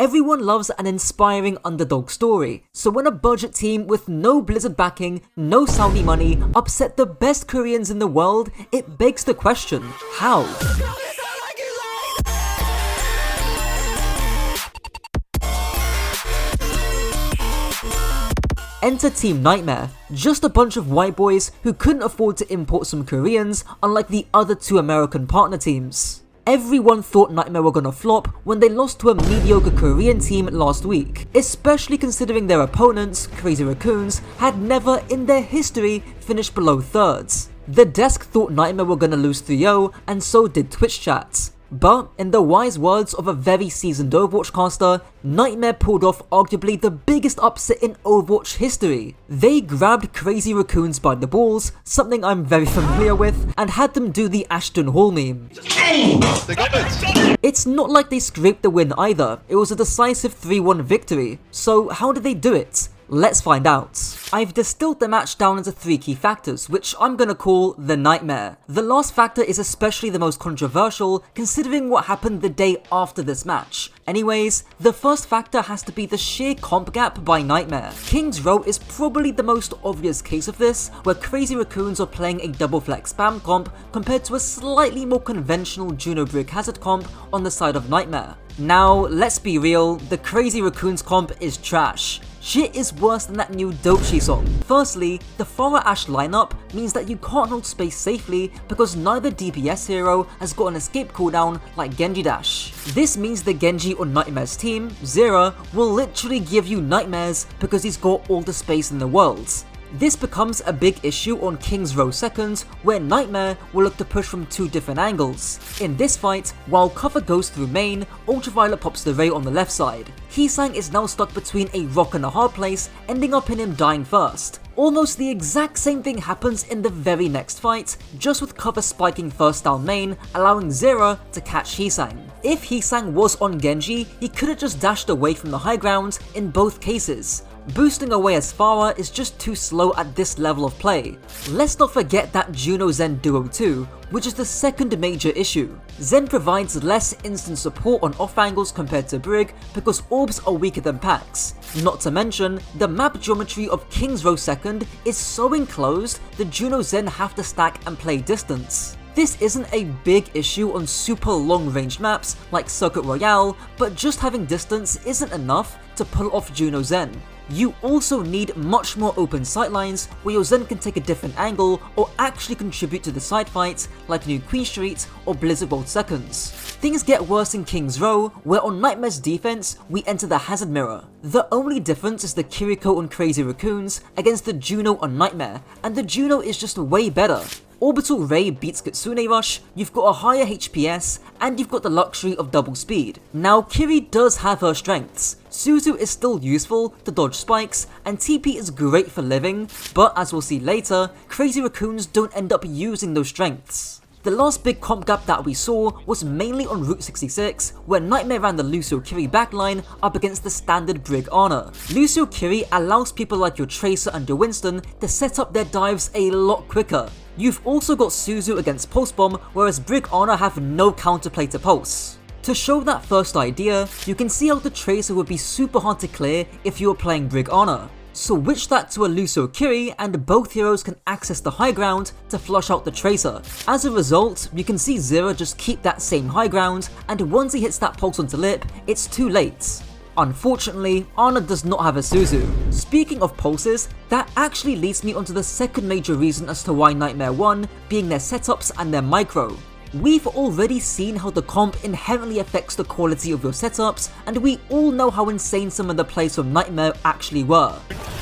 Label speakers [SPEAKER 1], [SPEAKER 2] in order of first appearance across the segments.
[SPEAKER 1] Everyone loves an inspiring underdog story, so when a budget team with no Blizzard backing, no Saudi money, upset the best Koreans in the world, it begs the question, how? Enter Team Nightmare, just a bunch of white boys who couldn't afford to import some Koreans, unlike the other two American partner teams. Everyone thought Nightmare were gonna flop when they lost to a mediocre Korean team last week, especially considering their opponents, Crazy Raccoons, had never in their history finished below thirds. The desk thought Nightmare were gonna lose 3-0, and so did Twitch chats. But, in the wise words of a very seasoned Overwatch caster, Nightmare pulled off arguably the biggest upset in Overwatch history. They grabbed Crazy Raccoons by the balls, something I'm very familiar with, and had them do the Ashton Hall meme.
[SPEAKER 2] They got it.
[SPEAKER 1] It's not like they scraped the win either, it was a decisive 3-1 victory. So how did they do it? Let's find out. I've distilled the match down into 3 key factors, which I'm gonna call the nightmare. The last factor is especially the most controversial, considering what happened the day after this match. Anyways, the first factor has to be the sheer comp gap by Nightmare. King's Row is probably the most obvious case of this, where Crazy Raccoons are playing a double flex spam comp compared to a slightly more conventional Juno Brig Hazard comp on the side of Nightmare. Now, let's be real, the Crazy Raccoons comp is trash. Shit is worse than that new Dochi song. Firstly, the Pharah Ashe lineup means that you can't hold space safely because neither DPS hero has got an escape cooldown like Genji Dash. This means the Genji on Nightmare's team, Zera, will literally give you nightmares because he's got all the space in the world. This becomes a big issue on King's Row seconds, where Nightmare will look to push from 2 different angles. In this fight, while cover goes through main, Ultraviolet pops the Ray on the left side. Heesang is now stuck between a rock and a hard place, ending up in him dying first. Almost the exact same thing happens in the very next fight, just with cover spiking first down main, allowing Zera to catch Heesang. If Heesang was on Genji, he could've just dashed away from the high ground in both cases. Boosting away as Pharah is just too slow at this level of play. Let's not forget that Juno Zen duo too, which is the second major issue. Zen provides less instant support on off angles compared to Brig because orbs are weaker than packs. Not to mention, the map geometry of King's Row second is so enclosed that Juno Zen have to stack and play distance. This isn't a big issue on super long range maps like Circuit Royale, but just having distance isn't enough to pull off Juno Zen. You also need much more open sightlines where your Zen can take a different angle or actually contribute to the side fights like New Queen Street or Blizzard World Seconds. Things get worse in King's Row, where on Nightmare's defense we enter the Hazard Mirror. The only difference is the Kiriko on Crazy Raccoons against the Juno on Nightmare, and the Juno is just way better. Orbital Ray beats Kitsune Rush, you've got a higher HPS, and you've got the luxury of double speed. Now Kiri does have her strengths. Suzu is still useful to dodge spikes, and TP is great for living, but as we'll see later, Crazy Raccoons don't end up using those strengths. The last big comp gap that we saw was mainly on Route 66, where Nightmare ran the Lucio Kiri backline up against the standard Brig Ana. Lucio Kiri allows people like your Tracer and your Winston to set up their dives a lot quicker. You've also got Suzu against Pulse Bomb, whereas Brig Ana have no counterplay to Pulse. To show that first idea, you can see how the Tracer would be super hard to clear if you were playing Brig Ana. Switch that to a Lucio Kiri and both heroes can access the high ground to flush out the Tracer. As a result, you can see Zera just keep that same high ground, and once he hits that pulse onto lip, it's too late. Unfortunately, Ana does not have a Suzu. Speaking of pulses, that actually leads me onto the second major reason as to why Nightmare won, being their setups and their micro. We've already seen how the comp inherently affects the quality of your setups, and we all know how insane some of the plays from Nightmare actually were.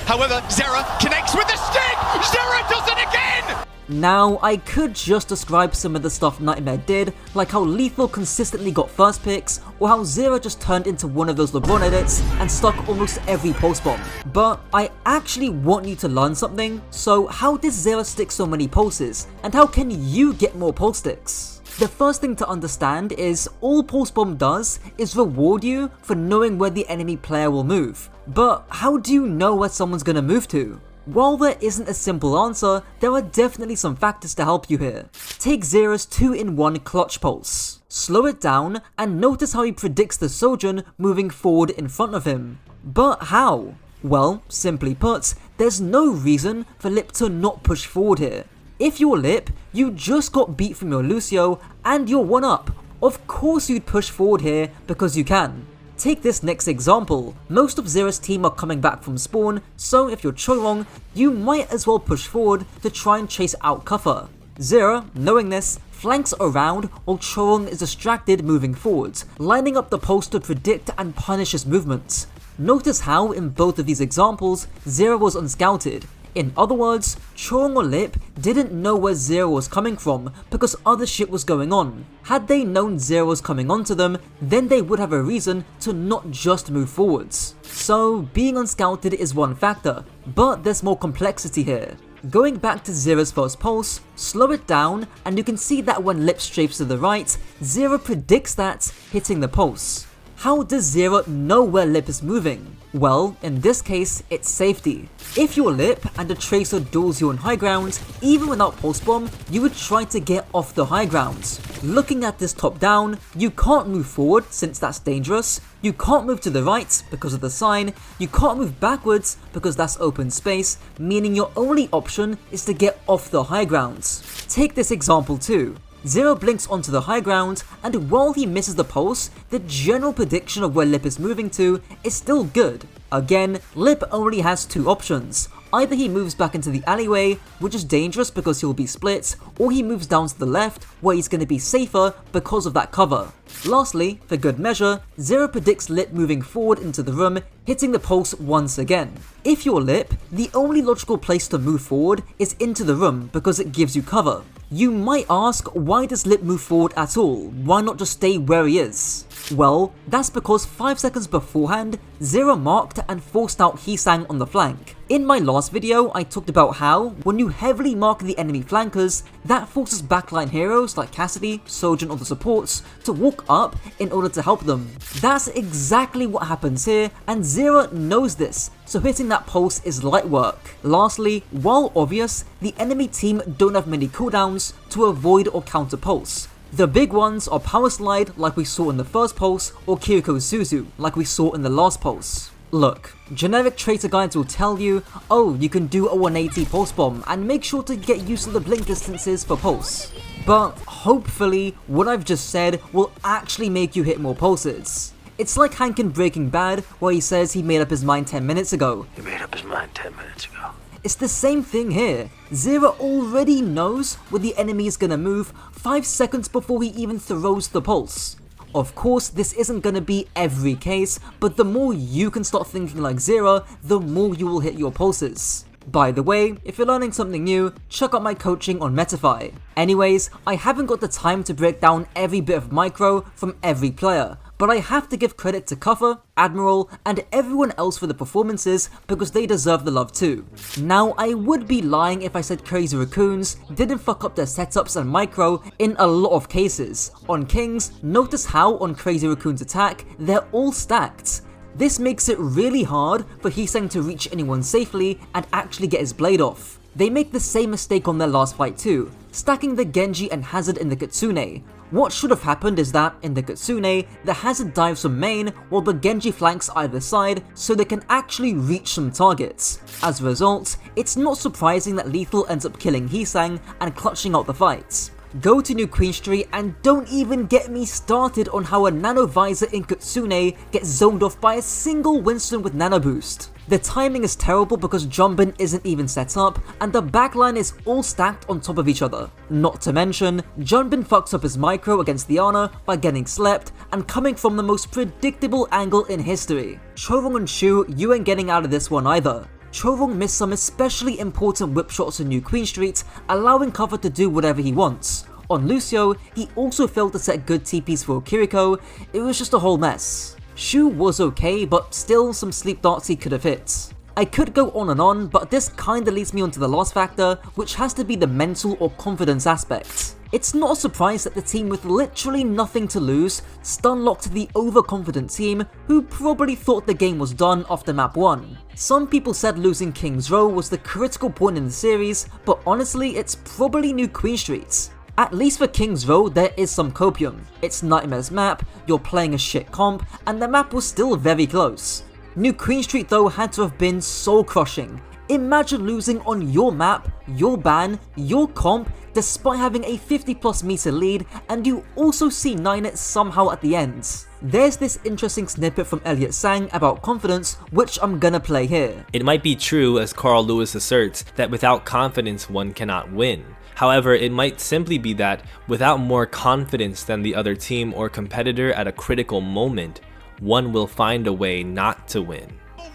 [SPEAKER 2] However, Zera connects with the stick! Zera does it again!
[SPEAKER 1] Now, I could just describe some of the stuff Nightmare did, like how Lethal consistently got first picks, or how Zera just turned into one of those LeBron edits and stuck almost every pulse bomb. But I actually want you to learn something, so how did Zera stick so many pulses, and how can you get more pulse sticks? The first thing to understand is all Pulse Bomb does is reward you for knowing where the enemy player will move. But how do you know where someone's gonna move to? While there isn't a simple answer, there are definitely some factors to help you here. Take Zera's 2-in-1 clutch pulse. Slow it down and notice how he predicts the Sojourn moving forward in front of him. But how? Well, simply put, there's no reason for Lip to not push forward here. If you're Lip, you just got beat from your Lucio and you're 1-up. Of course you'd push forward here because you can. Take this next example. Most of Zera's team are coming back from spawn, so if you're Chorong, you might as well push forward to try and chase out cover. Zera, knowing this, flanks around while Chorong is distracted moving forwards, lining up the pulse to predict and punish his movements. Notice how in both of these examples, Zera was unscouted. In other words, Chorong or Lip didn't know where Zera was coming from because other shit was going on. Had they known Zera was coming onto them, then they would have a reason to not just move forwards. So being unscouted is one factor, but there's more complexity here. Going back to Zera's first pulse, slow it down and you can see that when Lip strafes to the right, Zera predicts that, hitting the pulse. How does Zera know where Lip is moving? Well, in this case, it's safety. If you're Lip and a Tracer duels you on high ground, even without Pulse Bomb, you would try to get off the high ground. Looking at this top down, you can't move forward since that's dangerous, you can't move to the right because of the sign, you can't move backwards because that's open space, meaning your only option is to get off the high ground. Take this example too. Zera blinks onto the high ground, and while he misses the pulse, the general prediction of where Lip is moving to is still good. Again, Lip only has two options. Either he moves back into the alleyway, which is dangerous because he'll be split, or he moves down to the left, where he's going to be safer because of that cover. Lastly, for good measure, Zera predicts Lip moving forward into the room, hitting the pulse once again. If you're Lip, the only logical place to move forward is into the room because it gives you cover. You might ask, why does Lip move forward at all? Why not just stay where he is? Well, that's because 5 seconds beforehand, Zera marked and forced out Heesang on the flank. In my last video, I talked about how, when you heavily mark the enemy flankers, that forces backline heroes like Cassidy, Sojourn or the supports to walk up in order to help them. That's exactly what happens here, and Zera knows this, so hitting that pulse is light work. Lastly, while obvious, the enemy team don't have many cooldowns to avoid or counter pulse. The big ones are Power Slide like we saw in the first pulse, or Kiriko Suzu like we saw in the last pulse. Look, generic traitor guides will tell you, oh, you can do a 180 pulse bomb and make sure to get used to the blink distances for pulse. But hopefully, what I've just said will actually make you hit more pulses. It's like Hank in Breaking Bad where he says he made up his mind 10 minutes ago.
[SPEAKER 3] He made up his mind 10 minutes ago.
[SPEAKER 1] It's the same thing here. Zera already knows where the enemy is gonna move 5 seconds before he even throws the pulse. Of course, this isn't gonna be every case, but the more you can start thinking like Zera, the more you will hit your pulses. By the way, if you're learning something new, check out my coaching on Metafy. Anyways, I haven't got the time to break down every bit of micro from every player, but I have to give credit to Kuffer, Admiral, and everyone else for the performances because they deserve the love too. Now, I would be lying if I said Crazy Raccoons didn't fuck up their setups and micro in a lot of cases. On Kings, notice how on Crazy Raccoon's attack, they're all stacked. This makes it really hard for Heesang to reach anyone safely and actually get his blade off. They make the same mistake on their last fight too, stacking the Genji and Hazard in the Kitsune. What should have happened is that, in the Kitsune, the Hazard dives from main while the Genji flanks either side so they can actually reach some targets. As a result, it's not surprising that Lethal ends up killing Heesang and clutching out the fight. Go to New Queen Street and don't even get me started on how a Nano Visor in Kitsune gets zoned off by a single Winston with Nano Boost. The timing is terrible because Jumbin isn't even set up and the backline is all stacked on top of each other. Not to mention, Jumbin fucks up his micro against the Ana by getting slept and coming from the most predictable angle in history. Chorong and Shu, you ain't getting out of this one either. Chorong missed some especially important whip shots in New Queen Street, allowing cover to do whatever he wants. On Lucio, he also failed to set good TPs for Kiriko. It was just a whole mess. Shu was okay, but still some sleep darts he could have hit. I could go on, but this kinda leads me onto the last factor, which has to be the mental or confidence aspect. It's not a surprise that the team with literally nothing to lose stun-locked the overconfident team who probably thought the game was done after map 1. Some people said losing King's Row was the critical point in the series, but honestly it's probably New Queen Street. At least for King's Row there is some copium. It's Nightmare's map, you're playing a shit comp, and the map was still very close. New Queen Street though had to have been soul crushing. Imagine losing on your map, your ban, your comp, despite having a 50+ meter lead, and you also see 9 somehow at the end. There's this interesting snippet from Elliot Sang about confidence, which I'm gonna play here.
[SPEAKER 4] It might be true, as Carl Lewis asserts, that without confidence one cannot win. However, it might simply be that without more confidence than the other team or competitor at a critical moment, one will find a way not to win.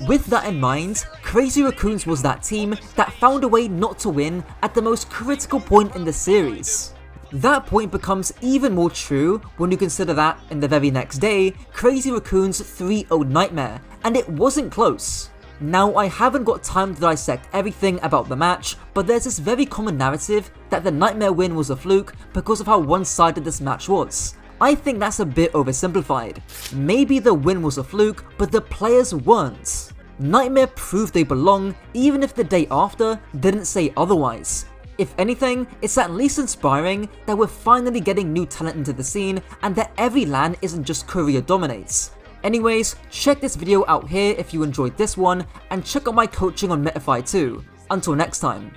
[SPEAKER 1] With that in mind, Crazy Raccoons was that team that found a way not to win at the most critical point in the series. That point becomes even more true when you consider that, in the very next day, Crazy Raccoons 3-0'd Nightmare, and it wasn't close. Now, I haven't got time to dissect everything about the match, but there's this very common narrative that the Nightmare win was a fluke because of how one-sided this match was. I think that's a bit oversimplified. Maybe the win was a fluke, but the players weren't. Nightmare proved they belong, even if the day after didn't say otherwise. If anything, it's at least inspiring that we're finally getting new talent into the scene and that every LAN isn't just Korea dominates. Anyways, check this video out here if you enjoyed this one, and check out my coaching on Metafy too. Until next time.